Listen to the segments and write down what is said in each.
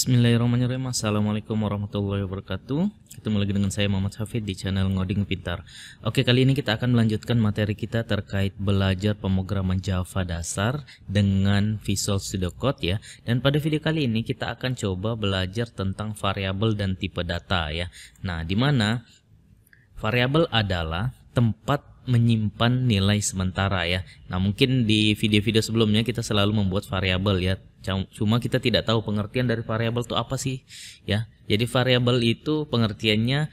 Bismillahirrahmanirrahim. Assalamualaikum warahmatullahi wabarakatuh. Ketemu lagi dengan saya Muhammad Hafid di channel Ngoding Pintar. Oke, kali ini kita akan melanjutkan materi kita terkait belajar pemrograman Java dasar dengan Visual Studio Code ya. Dan pada video kali ini kita akan coba belajar tentang variabel dan tipe data ya. Nah, di mana variabel adalah tempat menyimpan nilai sementara ya. Nah, mungkin di video-video sebelumnya kita selalu membuat variabel ya. Cuma kita tidak tahu pengertian dari variabel itu apa sih ya. Jadi variabel itu pengertiannya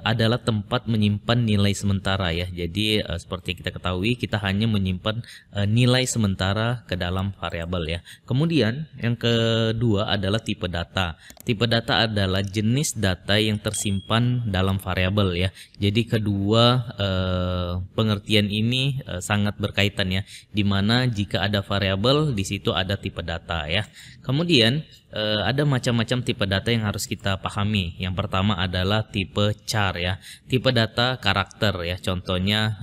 adalah tempat menyimpan nilai sementara ya. Jadi seperti kita ketahui, kita hanya menyimpan nilai sementara ke dalam variabel ya. Kemudian yang kedua adalah tipe data. Tipe data adalah jenis data yang tersimpan dalam variabel ya. Jadi kedua pengertian ini sangat berkaitan ya. Dimana jika ada variabel, di situ ada tipe data ya. Kemudian ada macam-macam tipe data yang harus kita pahami. Yang pertama adalah tipe char ya. Tipe data karakter ya. Contohnya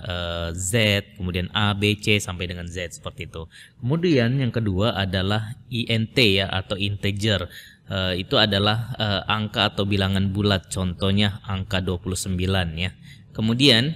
Z, kemudian A, B, C sampai dengan Z seperti itu. Kemudian yang kedua adalah int ya atau integer. Itu adalah angka atau bilangan bulat. Contohnya angka 29 ya. Kemudian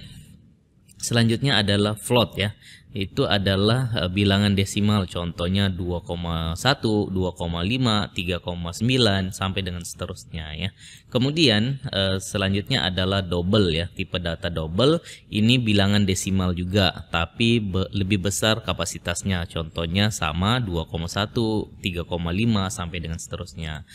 selanjutnya adalah float ya. Itu adalah bilangan desimal, contohnya 2,1, 2,5, 3,9 sampai dengan seterusnya ya. Kemudian selanjutnya adalah double ya, tipe data double. Ini bilangan desimal juga tapi lebih besar kapasitasnya, contohnya sama 2,1, 3,5 sampai dengan seterusnya.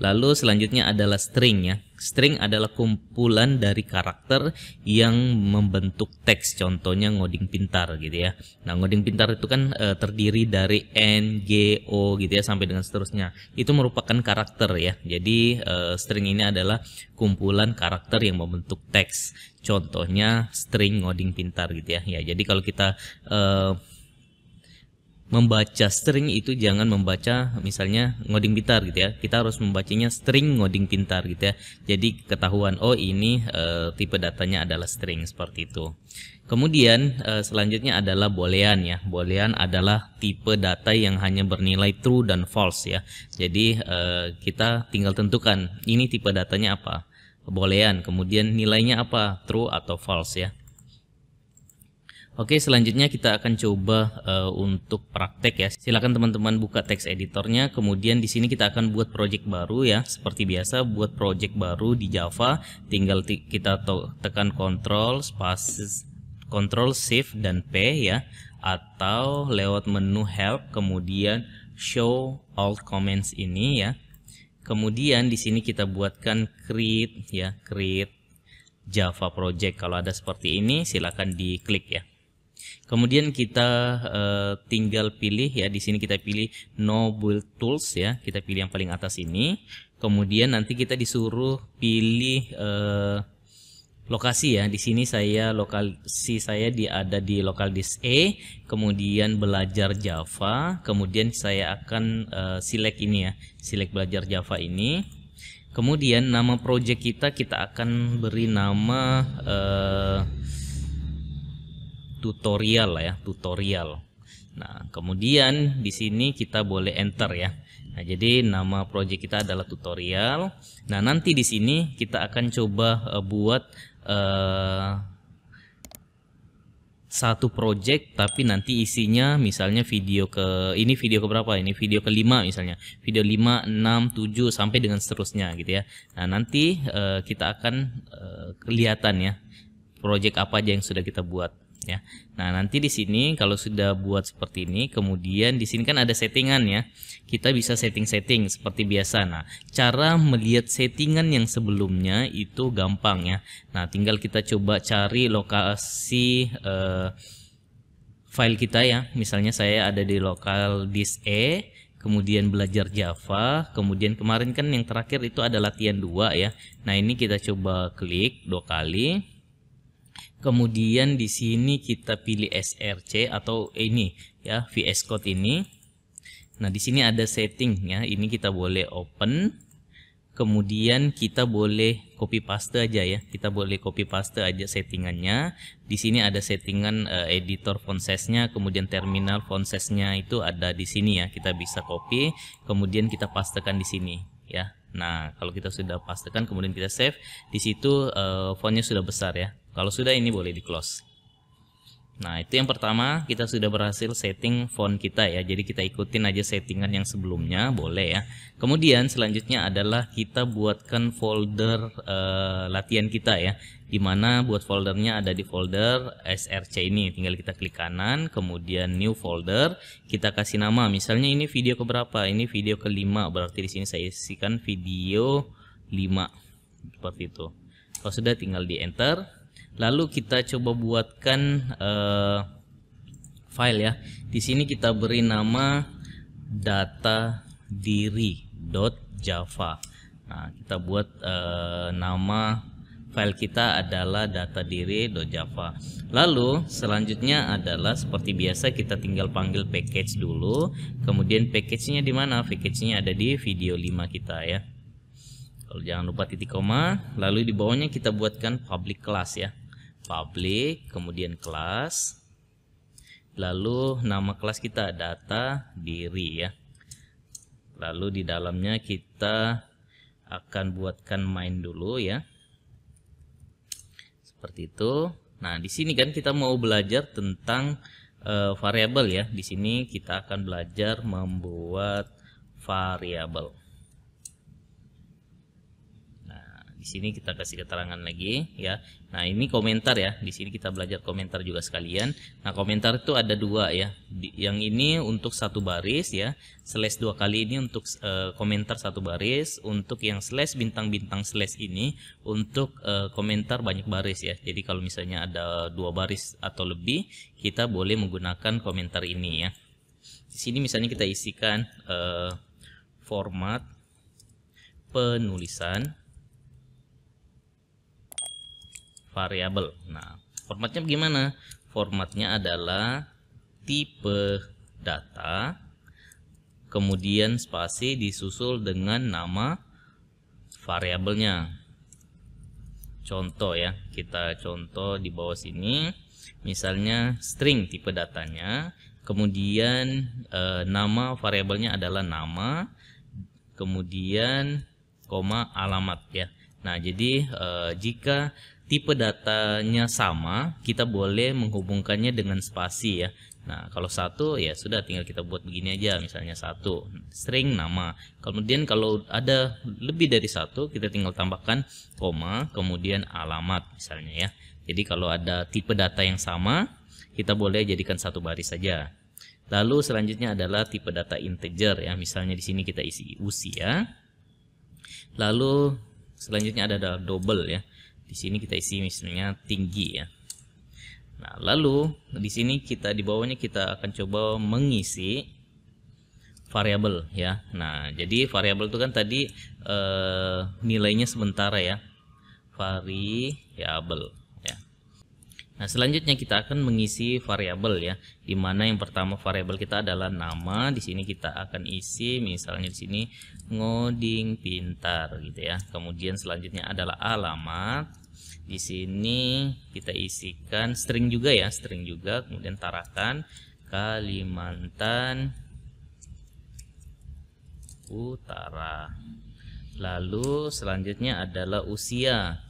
Lalu selanjutnya adalah string ya. String adalah kumpulan dari karakter yang membentuk teks, contohnya ngoding pintar gitu ya. Nah, ngoding pintar itu kan terdiri dari N, G, O gitu ya sampai dengan seterusnya. Itu merupakan karakter ya. Jadi string ini adalah kumpulan karakter yang membentuk teks. Contohnya string ngoding pintar gitu ya. Ya, jadi kalau kita membaca string itu jangan membaca misalnya ngoding pintar gitu ya. Kita harus membacanya string ngoding pintar gitu ya. Jadi ketahuan oh ini tipe datanya adalah string seperti itu. Kemudian selanjutnya adalah boolean ya. Boolean adalah tipe data yang hanya bernilai true dan false ya. Jadi kita tinggal tentukan ini tipe datanya apa, boolean, kemudian nilainya apa, true atau false ya. Oke, selanjutnya kita akan coba untuk praktek ya. Silakan teman-teman buka teks editornya. Kemudian di sini kita akan buat project baru ya. Seperti biasa, buat project baru di Java, tinggal kita tekan Ctrl Shift dan P ya, atau lewat menu Help, kemudian Show All Comments ini ya. Kemudian di sini kita buatkan create ya, create Java project. Kalau ada seperti ini, silakan diklik ya. Kemudian kita tinggal pilih ya, di sini kita pilih No Build Tools ya, kita pilih yang paling atas ini. Kemudian nanti kita disuruh pilih lokasi ya. Di sini lokasi saya ada di local disk E, kemudian belajar Java, kemudian saya akan select ini ya, select belajar Java ini. Kemudian nama project kita akan beri nama tutorial lah ya, tutorial. Nah, kemudian di sini kita boleh enter ya. Nah, jadi nama project kita adalah tutorial. Nah, nanti di sini kita akan coba buat satu project, tapi nanti isinya misalnya video ke berapa? Ini video ke-5 misalnya. Video 5, 6, 7 sampai dengan seterusnya gitu ya. Nah, nanti kita akan kelihatan ya project apa aja yang sudah kita buat ya. Nah, nanti di sini kalau sudah buat seperti ini, kemudian di sini kan ada settingan ya. Kita bisa setting seperti biasa. Nah, cara melihat settingan yang sebelumnya itu gampang ya. Nah, tinggal kita coba cari lokasi file kita ya. Misalnya saya ada di local disk E, kemudian belajar Java, kemudian kemarin kan yang terakhir itu ada latihan 2 ya. Nah, ini kita coba klik 2 kali. Kemudian di sini kita pilih src atau ini ya, VS Code ini. Nah, di sini ada setting ya. Ini kita boleh open. kemudian kita boleh copy paste aja ya. Kita boleh copy paste aja settingannya. Di sini ada settingan editor font size-nya, kemudian terminal font size-nya itu ada di sini ya. Kita bisa copy, kemudian kita pastekan di sini ya. Nah, kalau kita sudah pastekan kemudian kita save, di situ fontnya sudah besar ya. Kalau sudah, ini boleh di close. Nah, itu yang pertama, kita sudah berhasil setting font kita ya. Jadi kita ikutin aja settingan yang sebelumnya, boleh ya. Kemudian selanjutnya adalah kita buatkan folder latihan kita ya. Dimana buat foldernya ada di folder src ini. Tinggal kita klik kanan, kemudian new folder, kita kasih nama. Misalnya ini video keberapa? Ini video ke-5. Berarti di sini saya isikan video 5. Seperti itu. Kalau sudah, tinggal di enter. Lalu kita coba buatkan file ya. Di sini kita beri nama data diri.java. Nah, kita buat nama file kita adalah data diri.java. Lalu selanjutnya adalah seperti biasa kita tinggal panggil package dulu. Kemudian package-nya di mana? Package-nya ada di video 5 kita ya. Kalau jangan lupa titik koma, lalu di bawahnya kita buatkan public class ya. Public, kemudian class, lalu nama kelas kita data diri ya. Lalu di dalamnya kita akan buatkan main dulu ya. Seperti itu. Nah, di sini kan kita mau belajar tentang variabel ya. Di sini kita akan belajar membuat variabel. Di sini kita kasih keterangan lagi ya. Nah, ini komentar ya. Di sini kita belajar komentar juga sekalian. Nah, komentar itu ada dua ya. Yang ini untuk satu baris ya. Slash 2 kali ini untuk komentar satu baris. Untuk yang slash bintang-bintang slash ini untuk komentar banyak baris ya. Jadi kalau misalnya ada 2 baris atau lebih, kita boleh menggunakan komentar ini ya. Di sini misalnya kita isikan format penulisan variabel. Nah, formatnya bagaimana? Formatnya adalah tipe data, kemudian spasi disusul dengan nama variabelnya. Contoh ya, kita contoh di bawah sini. Misalnya string tipe datanya, kemudian nama variabelnya adalah nama, kemudian koma alamat ya. Nah, jadi jika tipe datanya sama, kita boleh menghubungkannya dengan spasi ya. Nah, kalau satu ya sudah, tinggal kita buat begini aja, misalnya satu string nama. Kemudian kalau ada lebih dari satu, kita tinggal tambahkan koma, kemudian alamat misalnya ya. Jadi kalau ada tipe data yang sama, kita boleh jadikan satu baris saja. Lalu selanjutnya adalah tipe data integer ya. Misalnya di sini kita isi usia. Lalu selanjutnya ada double ya. Di sini kita isi misalnya tinggi ya. Nah, lalu di sini kita di bawahnya kita akan coba mengisi variabel ya. Nah, jadi variabel itu kan tadi nilainya sementara ya. Variabel ya. Nah, selanjutnya kita akan mengisi variabel ya. Dimana yang pertama variabel kita adalah nama. Di sini kita akan isi misalnya di sini ngoding pintar gitu ya. Kemudian selanjutnya adalah alamat. Di sini kita isikan string juga ya, string juga. Kemudian Tarakan, Kalimantan Utara. Lalu selanjutnya adalah usia,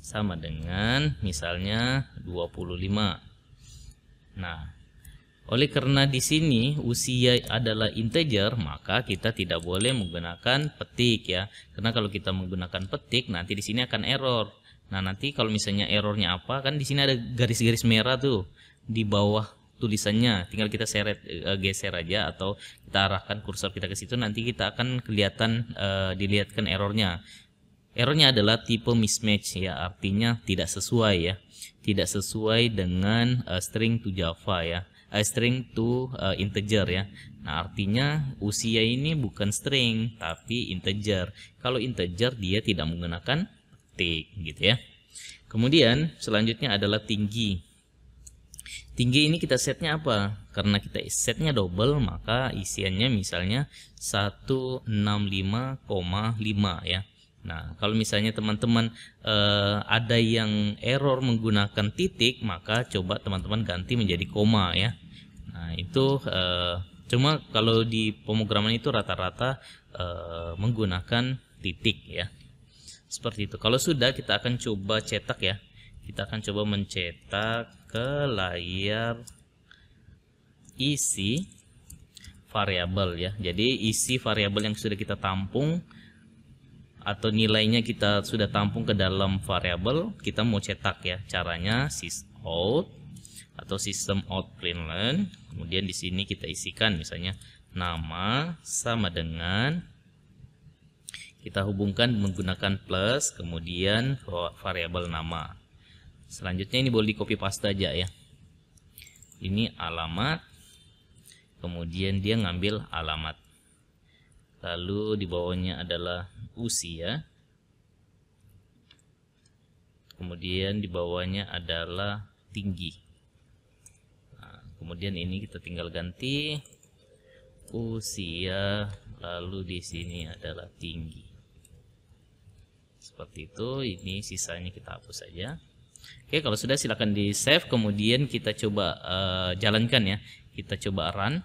sama dengan misalnya 25. Nah, oleh karena di sini usia adalah integer, maka kita tidak boleh menggunakan petik ya. Karena kalau kita menggunakan petik, nanti di sini akan error. Nah, nanti kalau misalnya errornya apa, kan di sini ada garis-garis merah tuh di bawah tulisannya. Tinggal kita geser aja atau kita arahkan kursor kita ke situ, nanti kita akan kelihatan dilihatkan errornya. Errornya adalah tipe mismatch ya, artinya tidak sesuai ya. Tidak sesuai dengan string to Java ya. String to integer ya. Nah, artinya usia ini bukan string tapi integer. Kalau integer dia tidak menggunakan gitu ya. Kemudian selanjutnya adalah tinggi. Tinggi ini kita setnya apa? Karena kita setnya double, maka isiannya misalnya 165,5 ya. Nah, kalau misalnya teman-teman ada yang error menggunakan titik, maka coba teman-teman ganti menjadi koma ya. Nah, itu cuma kalau di pemrograman itu rata-rata menggunakan titik ya. Seperti itu. Kalau sudah, kita akan coba cetak ya. Kita akan coba mencetak ke layar isi variabel ya. Jadi isi variabel yang sudah kita tampung atau nilainya kita sudah tampung ke dalam variabel, kita mau cetak ya. Caranya sysout atau system out println. Kemudian di sini kita isikan misalnya nama sama dengan, kita hubungkan menggunakan plus, kemudian variabel nama. Selanjutnya ini boleh di copy paste aja ya. Ini alamat, kemudian dia ngambil alamat. Lalu di bawahnya adalah usia. Kemudian di bawahnya adalah tinggi. Nah, kemudian ini kita tinggal ganti usia, lalu di sini adalah tinggi. Seperti itu. Ini sisanya kita hapus saja. Oke, kalau sudah silakan di save, kemudian kita coba jalankan ya. Kita coba run.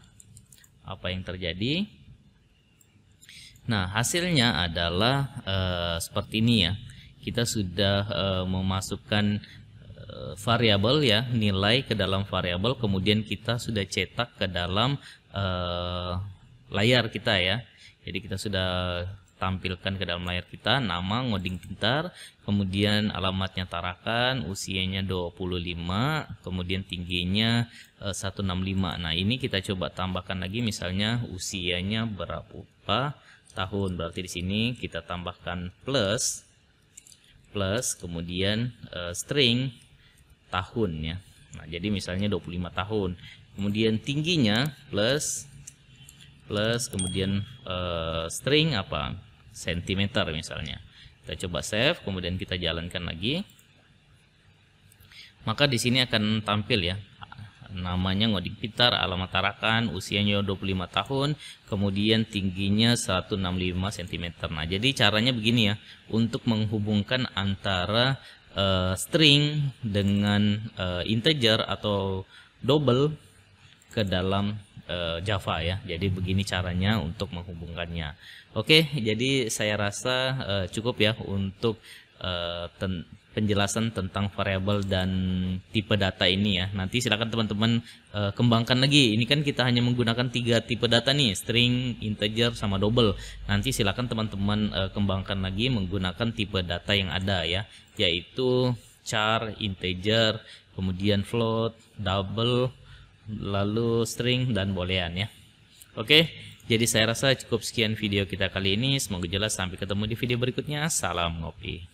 Apa yang terjadi? Nah, hasilnya adalah seperti ini ya. Kita sudah memasukkan variabel ya, nilai ke dalam variabel, kemudian kita sudah cetak ke dalam layar kita ya. Jadi kita sudah tampilkan ke dalam layar kita nama Ngoding Pintar, kemudian alamatnya Tarakan, usianya 25, kemudian tingginya 165. Nah, ini kita coba tambahkan lagi, misalnya usianya berapa tahun. Berarti di sini kita tambahkan plus, kemudian string tahun ya. Nah, jadi misalnya 25 tahun. Kemudian tingginya plus, kemudian string apa? Sentimeter misalnya. Kita coba save, kemudian kita jalankan lagi. Maka di sini akan tampil ya. Namanya Ngoding Pintar, alamat Tarakan, usianya 25 tahun, kemudian tingginya 165 cm. Nah, jadi caranya begini ya, untuk menghubungkan antara string dengan integer atau double ke dalam Java ya. Jadi begini caranya untuk menghubungkannya. Oke, jadi saya rasa cukup ya untuk penjelasan tentang variabel dan tipe data ini ya. Nanti silakan teman-teman kembangkan lagi. Ini kan kita hanya menggunakan 3 tipe data nih, string, integer, sama double. Nanti silakan teman-teman kembangkan lagi menggunakan tipe data yang ada ya, yaitu char, integer, kemudian float, double, lalu string, dan boolean ya. Oke, jadi saya rasa cukup sekian video kita kali ini. Semoga jelas. Sampai ketemu di video berikutnya. Salam ngopi.